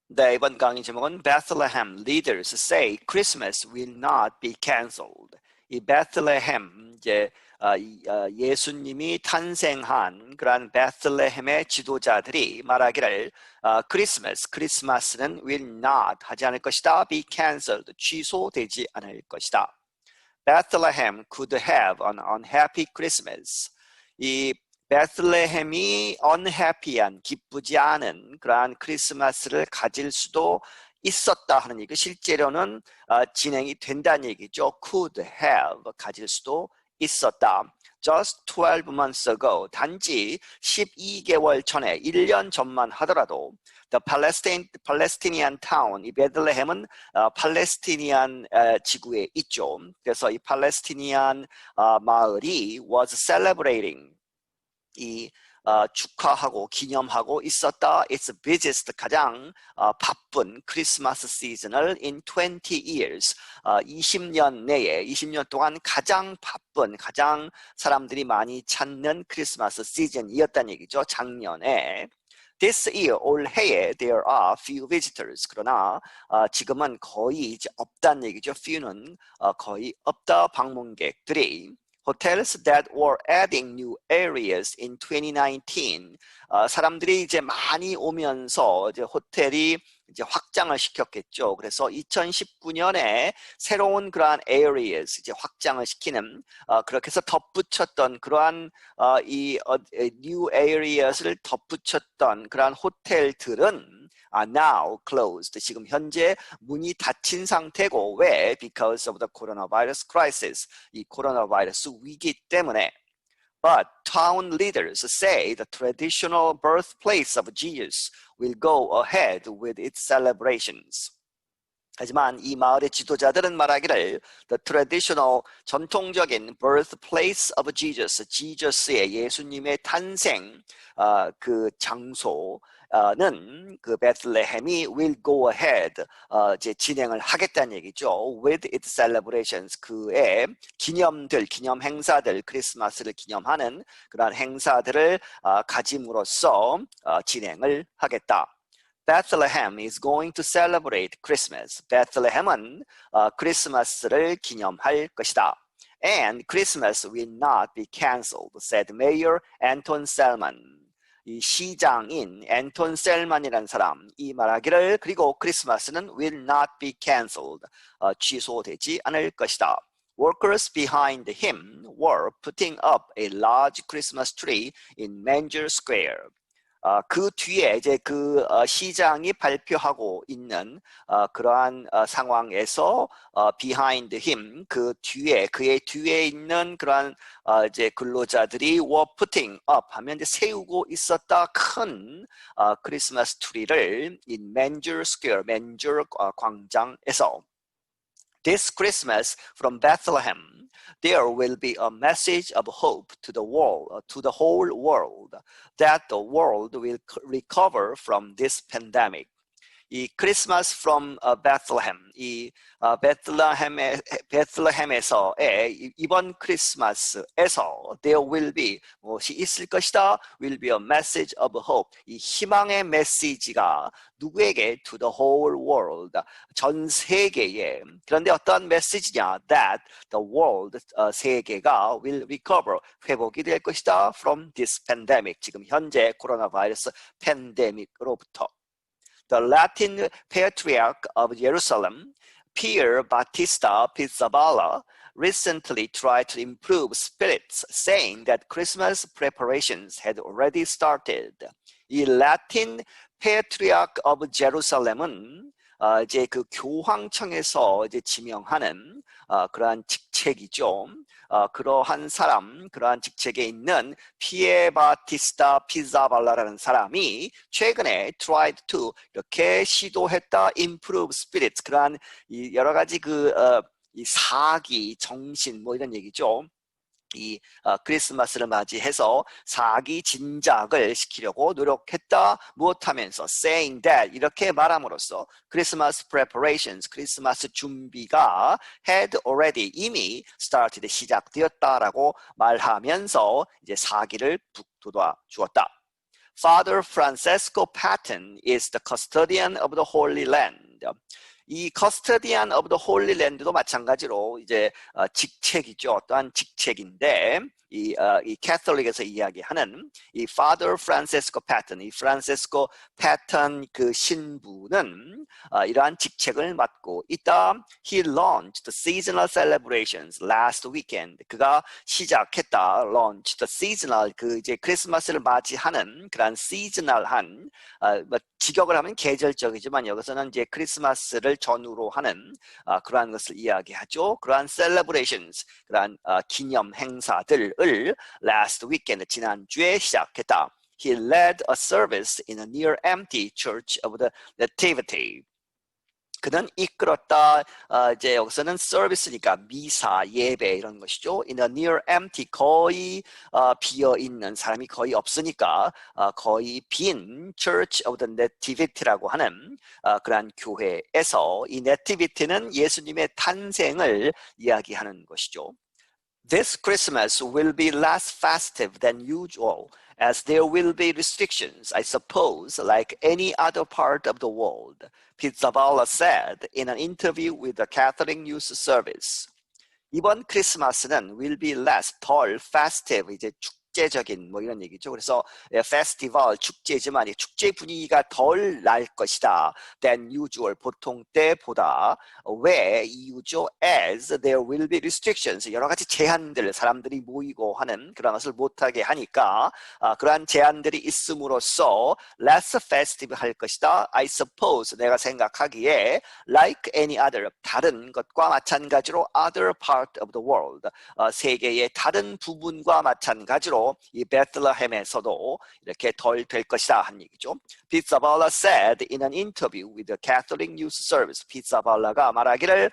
네, 이번 강의 제목은 Bethlehem leaders say Christmas will not be cancelled. 이 베들레헴 이제 예수님이 탄생한 그러한 베들레헴의 지도자들이 말하기를 크리스마스는 will not 하지 않을 것이다. be cancelled 취소되지 않을 것이다. Bethlehem could have an unhappy Christmas. 이 베들레헴이 unhappy한 기쁘지 않은 그러한 크리스마스를 가질 수도 있었다 하는 얘기. 실제로는 진행이 된다는 얘기죠. could have 가질 수도 있었다. Just 12 months ago 단지 12개월 전에 1년 전만 하더라도 The Palestinian town 이 베들레헴은 팔레스티니안 지구에 있죠. 그래서 이 팔레스티니안 마을이 was celebrating 이 축하하고 기념하고 있었다. It's busiest 가장 바쁜 크리스마스 시즌을 in 20 years 20년 내에 20년 동안 가장 바쁜 가장 사람들이 많이 찾는 크리스마스 시즌이었다는 얘기죠. 작년에 This year 올해에 there are few visitors. 그러나 지금은 거의 이제 없다는 얘기죠. few는 거의 없다 방문객들이. Hotels that were adding new areas in 2019. 사람들이 이제 많이 오면서 이제 호텔이 이제 확장을 시켰겠죠. 그래서 2019년에 새로운 그러한 areas 이제 확장을 시키는 그렇게 해서 덧붙였던 그러한 이 new areas를 덧붙였던 그러한 호텔들은 now closed. 지금 현재 문이 닫힌 상태고 왜? Because of the coronavirus crisis. 이 코로나 바이러스 위기 때문에. But town leaders say the traditional birthplace of Jesus will go ahead with its celebrations. 하지만 이 마을의 지도자들은 말하기를 the traditional 전통적인 birthplace of Jesus, 지저스의 예수님의 탄생 그 장소는 그 베들레헴이 will go ahead 이제 진행을 하겠다는 얘기죠. with its celebrations 그의 기념 행사들 크리스마스를 기념하는 그러한 행사들을 가짐으로써 진행을 하겠다. Bethlehem is going to celebrate Christmas. 베들레헴은 크리스마스를 기념할 것이다. And Christmas will not be cancelled, said Mayor Anton Selman. 이 시장인 앤톤 셀만이라는 사람 이 말하기를 그리고 크리스마스는 will not be cancelled, 취소되지 않을 것이다. Workers behind him were putting up a large Christmas tree in Manger Square. 그 뒤에 이제 그 시장이 발표하고 있는 그러한 상황에서 behind him 그 뒤에 그의 뒤에 있는 그러한 이제 근로자들이 were putting up 하면 이제 세우고 있었다 큰 크리스마스 트리를 in Manger Square Manger 광장에서. This Christmas from Bethlehem, there will be a message of hope to the world, to the whole world, that the world will recover from this pandemic. 이 크리스마스 from Bethlehem, 이 베들레헴에서의 이번 크리스마스에서 there will be 무엇이 있을 것이다. will be a message of hope. 이 희망의 메시지가 누구에게? to the whole world. 전 세계에. 그런데 어떤 메시지냐? that the world 세계가 will recover 회복이 될 것이다 from this pandemic. 지금 현재 코로나 바이러스 팬데믹으로부터. The Latin Patriarch of Jerusalem, Pier Battista Pizzaballa, recently tried to improve spirits, saying that Christmas preparations had already started. 이 Latin Patriarch of Jerusalem은 이제 그 교황청에서 이제 지명하는 그러한 직책이죠. 그러한 사람, 그러한 직책에 있는 피에 바티스타 피자발라라는 사람이 최근에 tried to 이렇게 시도했다 improve spirits 그러한 이 여러 가지 이 사기, 정신 뭐 이런 얘기죠. 이 크리스마스를 맞이해서 사기 진작을 시키려고 노력했다. 무엇하면서 saying that 이렇게 말함으로써 크리스마스 preparations 크리스마스 준비가 had already 이미 started 시작되었다라고 말하면서 이제 사기를 북돋아 주었다. Father Francesco Patton is the custodian of the Holy Land. 이 custodian of the Holy Land도 마찬가지로 이제 직책이죠. 어떠한 직책인데 이 캐톨릭에서 이야기하는 이 Father Francesco Patton, 이 프란세스코 패턴 그 신부는 이러한 직책을 맡고 있다. He launched the seasonal celebrations last weekend. 그가 시작했다. Launched the seasonal 그 이제 크리스마스를 맞이하는 그런 seasonal한 뭐 직역을 하면 계절적이지만 여기서는 이제 크리스마스를 전후로 하는 그러한 것을 이야기하죠. 그러한 celebrations, 그러한 기념 행사들을 last weekend, 지난주에 시작했다. He led a service in a near empty church of the Nativity. 그는 이끌었다. 이제 여기서는 서비스니까 미사, 예배 이런 것이죠. In a near empty, 거의 비어 있는, 사람이 거의 없으니까 거의 빈 Church of the Nativity라고 하는 그러한 교회에서 이 Nativity는 예수님의 탄생을 이야기하는 것이죠. This Christmas will be less festive than usual, as there will be restrictions, I suppose, like any other part of the world, Pizzaballa said in an interview with the Catholic News Service. 이번 크리스마스는 will be less, 덜 festive, 이제 축제적인 뭐 이런 얘기죠. 그래서 페스티벌, 축제지만 축제 분위기가 덜 날 것이다. than usual, 보통 때보다. 왜? 이유죠. as there will be restrictions, 여러 가지 제한들, 사람들이 모이고 하는 그런 것을 못하게 하니까 그러한 제한들이 있음으로써 less festive 할 것이다. I suppose, 내가 생각하기에 like any other, 다른 것과 마찬가지로 other part of the world, 세계의 다른 부분과 마찬가지로 이 베들레헴에서도 이렇게 덜 될 것이다 한 얘기죠. Pizzaballa said in an interview with the Catholic News Service. 피자발라가 말하기를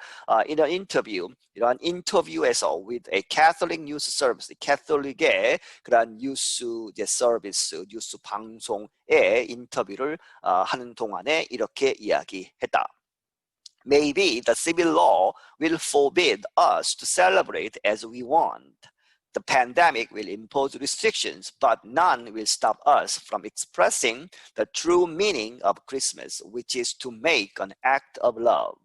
in an interview, 이러한 인터뷰에서 with a Catholic News Service, 캐톨릭의 그러한 뉴스 이제 서비스, 뉴스 방송의 인터뷰를 하는 동안에 이렇게 이야기했다. Maybe the civil law will forbid us to celebrate as we want. The pandemic will impose restrictions, but none will stop us from expressing the true meaning of Christmas, which is to make an act of love.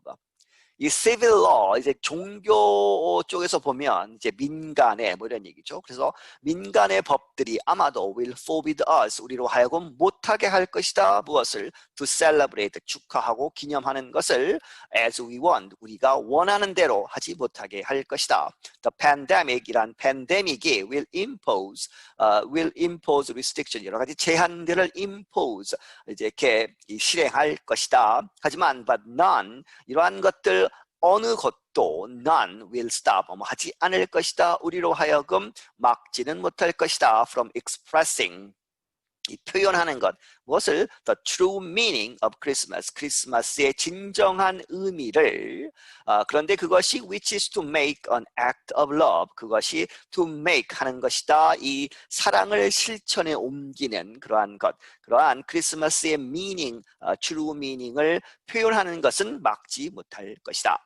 이 civil law, 이제 종교 쪽에서 보면 이제 민간의 뭐 이런 얘기죠. 그래서 민간의 법들이 아마도 will forbid us, 우리로 하여금 못하게 할 것이다. 무엇을? To celebrate, 축하하고 기념하는 것을 as we want, 우리가 원하는 대로 하지 못하게 할 것이다. The pandemic이란 팬데믹이 will impose restriction, 여러 가지 제한들을 impose, 이제 이렇게 실행할 것이다. 하지만 but none, 이러한 것들 어느 것도 none will stop, 하지 않을 것이다. 우리로 하여금 막지는 못할 것이다. From expressing, 이 표현하는 것, 무엇을? The true meaning of Christmas, 크리스마스의 진정한 의미를. 그런데 그것이 which is to make an act of love, 그것이 to make 하는 것이다. 이 사랑을 실천에 옮기는 그러한 것, 그러한 크리스마스의 meaning, true meaning을 표현하는 것은 막지 못할 것이다.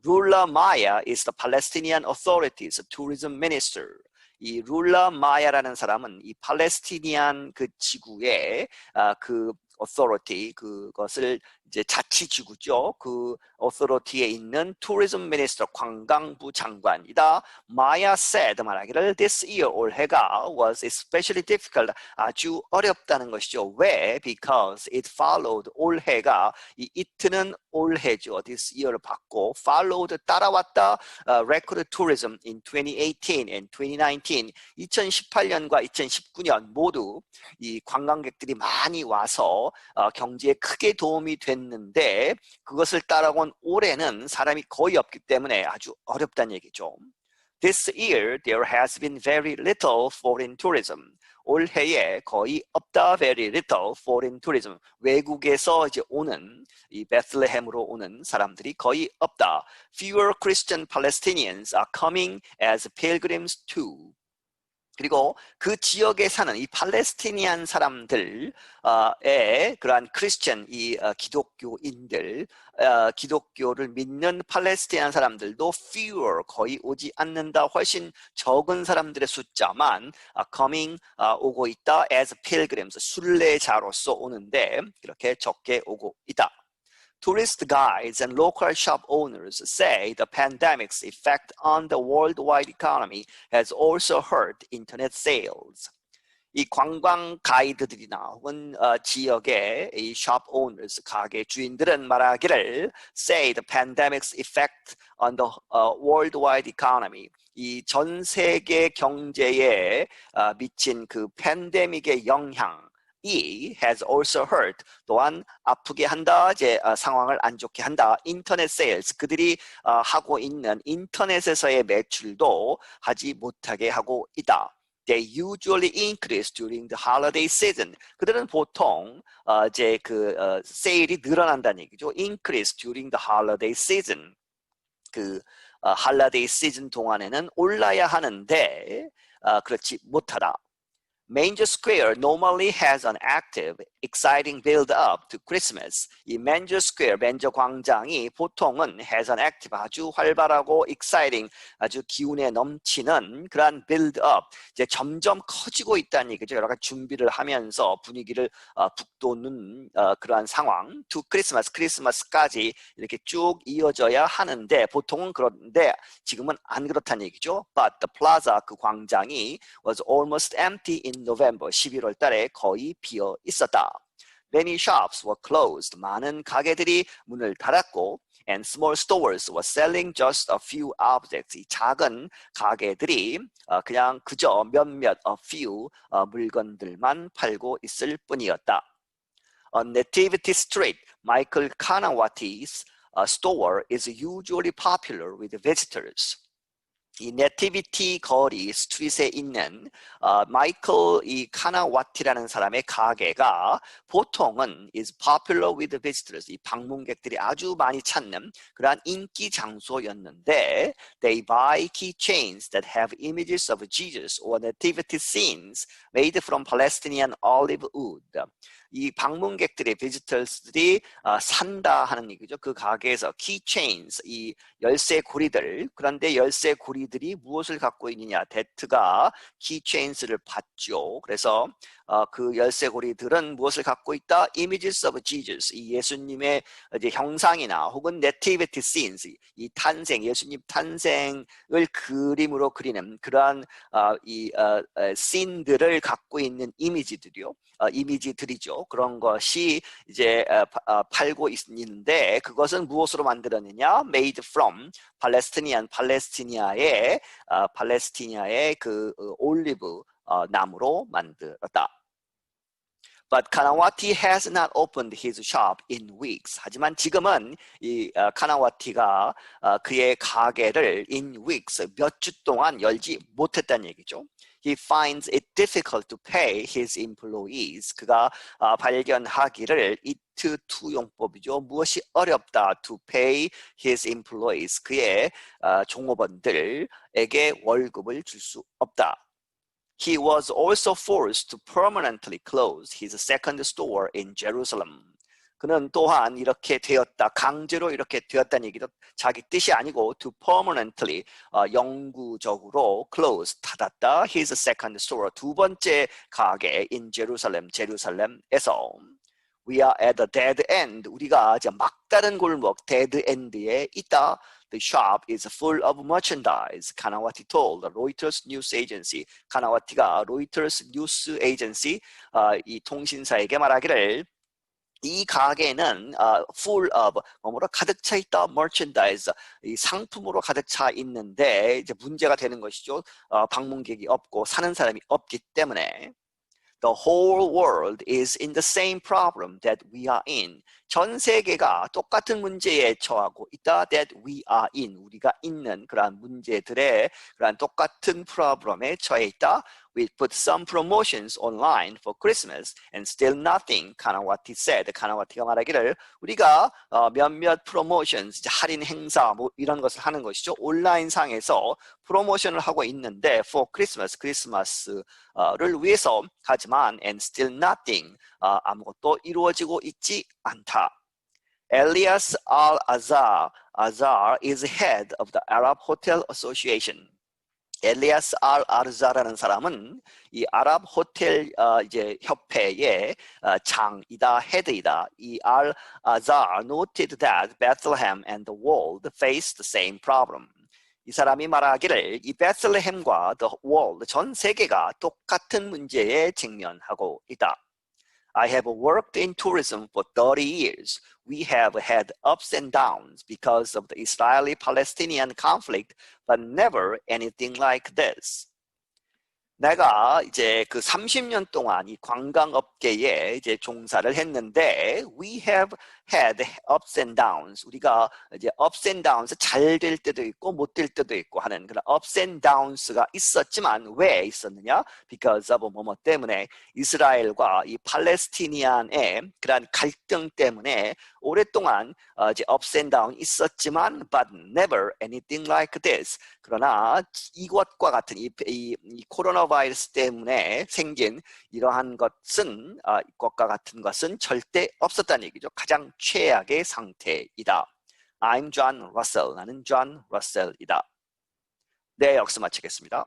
Rulla Maya is the Palestinian Authority's tourism minister. 이 룰라 마야라는 사람은 이 팔레스티니안 그 지구의 그 authority, 그것을 이제 자치지구죠. 그 authority에 있는 tourism minister, 관광부 장관이다. Maya said, 말하기를 this year, 올해가 was especially difficult, 아주 어렵다는 것이죠. 왜? Because it followed, 올해가, 이 it는 올해죠. this year를 받고 followed, 따라왔다. record tourism in 2018 and 2019, 2018년과 2019년 모두 이 관광객들이 많이 와서 경제에 크게 도움이 됐는데 그것을 따라온 올해는 사람이 거의 없기 때문에 아주 어렵다는 얘기죠. This year there has been very little foreign tourism. 올해에 거의 없다. Very little foreign tourism. 외국에서 이제 오는 이 베들레헴으로 오는 사람들이 거의 없다. Fewer Christian Palestinians are coming as pilgrims too. 그리고 그 지역에 사는 이 팔레스티니안 사람들의 그러한 크리스천, 기독교인들, 기독교를 믿는 팔레스티니안 사람들도 fewer, 거의 오지 않는다, 훨씬 적은 사람들의 숫자만 오고 있다 as pilgrims, 순례자로서 오는데 이렇게 적게 오고 있다. Tourist guides and local shop owners say the pandemic's effect on the worldwide economy has also hurt internet sales. 이 관광 가이드들이나 혹은 지역의 이 shop owners, 가게 주인들은 말하기를 say the pandemic's effect on the worldwide economy. 이 전 세계 경제에 미친 그 팬데믹의 영향 이 has also hurt, 또한 아프게 한다, 상황을 안 좋게 한다. 인터넷 세일즈, 그들이 하고 있는 인터넷에서의 매출도 하지 못하게 하고 있다. They usually increase during the holiday season. 그들은 보통 세일이 늘어난다는 얘기죠. Increase during the holiday season. 그 holiday season 동안에는 올라야 하는데 그렇지 못하다. Manger Square normally has an active, exciting build-up to Christmas. 이 Manger Square, 맨저 광장이 보통은 has an active, 아주 활발하고 exciting, 아주 기운에 넘치는 그런 build-up, 이제 점점 커지고 있다는 얘기죠. 여러 가지 준비를 하면서 분위기를 북돋는 그러한 상황. To Christmas, 크리스마스까지 이렇게 쭉 이어져야 하는데 보통은 그런데 지금은 안 그렇다는 얘기죠. But the plaza, 그 광장이 was almost empty in November, 11월 달에 거의 비어 있었다. Many shops were closed. 많은 가게들이 문을 닫았고 and small stores were selling just a few objects. 이 작은 가게들이 그냥 그저 몇몇 a few 물건들만 팔고 있을 뿐이었다. On Nativity Street, Michael Kanawati's store is usually popular with visitors. 이 네티비티 거리 스트릿에 있는 마이클 카나와티라는 사람의 가게가 보통은 is popular with visitors, 이 방문객들이 아주 많이 찾는 그러한 인기 장소였는데 they buy keychains that have images of Jesus or nativity scenes made from Palestinian olive wood. 이 방문객들의 visitors들이 산다 하는 얘기죠. 그 가게에서 keychains, 이 열쇠 고리들. 그런데 열쇠 고리들이 무엇을 갖고 있느냐? 데트가 keychains를 받죠. 그래서 그 열쇠 고리들은 무엇을 갖고 있다? Images of Jesus, 이 예수님의 이제 형상이나 혹은 nativity scenes, 이 탄생, 예수님 탄생을 그림으로 그리는 그러한 씬들을 갖고 있는 이미지들이요. 이미지들이죠. 그런 것이 이제 팔고 있는데 그것은 무엇으로 만들었느냐? Made from 팔레스티니아의 그 올리브 나무로 만들었다. But Kanawati has not opened his shop in weeks. 하지만 지금은 이 카나와티가 그의 가게를 in weeks, 몇 주 동안 열지 못했다는 얘기죠. He finds it difficult to pay his employees. 그가 발견하기를 it 투용법이죠. 무엇이 어렵다. To pay his employees. 그의 종업원들에게 월급을 줄 수 없다. He was also forced to permanently close his second store in Jerusalem. 그는 또한 이렇게 되었다. 강제로 이렇게 되었다는 얘기도 자기 뜻이 아니고 to permanently, 영구적으로 close, 닫았다. His second store, 두 번째 가게 in Jerusalem, 제루살렘에서. We are at the dead end. 우리가 이제 막다른 골목, dead end에 있다. The shop is full of merchandise. 카나와티 told the Reuters news agency. 카나와티가 로이터스 뉴스 에이전시, 이 통신사에게 말하기를 이 가게는 full of, 뭐로 가득 차 있다, merchandise, 이 상품으로 가득 차 있는데 이제 문제가 되는 것이죠. 방문객이 없고 사는 사람이 없기 때문에. The whole world is in the same problem that we are in. 전 세계가 똑같은 문제에 처하고 있다. That we are in. 우리가 있는 그러한 문제들의 그러한 똑같은 프로블럼에 처해 있다. we put some promotions online for Christmas and still nothing. kind of what he said. kind of what he가 말하기를 우리가 몇몇 promotions, 할인 행사 뭐 이런 것을 하는 것이죠. 온라인 상에서 프로모션을 하고 있는데 for Christmas, 크리스마스를 위해서 하지만 and still nothing. 아무것도 이루어지고 있지 않다. Elias al-Azhar is head of the Arab Hotel Association. 엘리아스 알-아르자라는 사람은 이 아랍 호텔 이제 협회의 장이다, 헤드이다. 이 알-아자르 noted that Bethlehem and the world face the same problem. 이 사람이 말하기를 이 베들레헴과 the world, 전 세계가 똑같은 문제에 직면하고 있다. I have worked in tourism for 30 years. We have had ups and downs because of the Israeli-Palestinian conflict, but never anything like this. 내가 이제 그 30년 동안 이 관광업계에 이제 종사를 했는데 we have had ups and downs. 우리가 이제 ups and downs 잘 될 때도 있고 못 될 때도 있고 하는 그런 ups and downs가 있었지만 왜 있었느냐? Because of 뭐뭐 때문에 이스라엘과 이 팔레스티니안의 그런 갈등 때문에 오랫동안 이제 ups and down 있었지만 but never anything like this. 그러나 이것과 같은 이 코로나 바이러스 때문에 생긴 이러한 것은 이것과 같은 것은 절대 없었다는 얘기죠. 가장 최악의 상태이다. I'm John Russell. 나는 John Russell이다. 네, 여기서 마치겠습니다.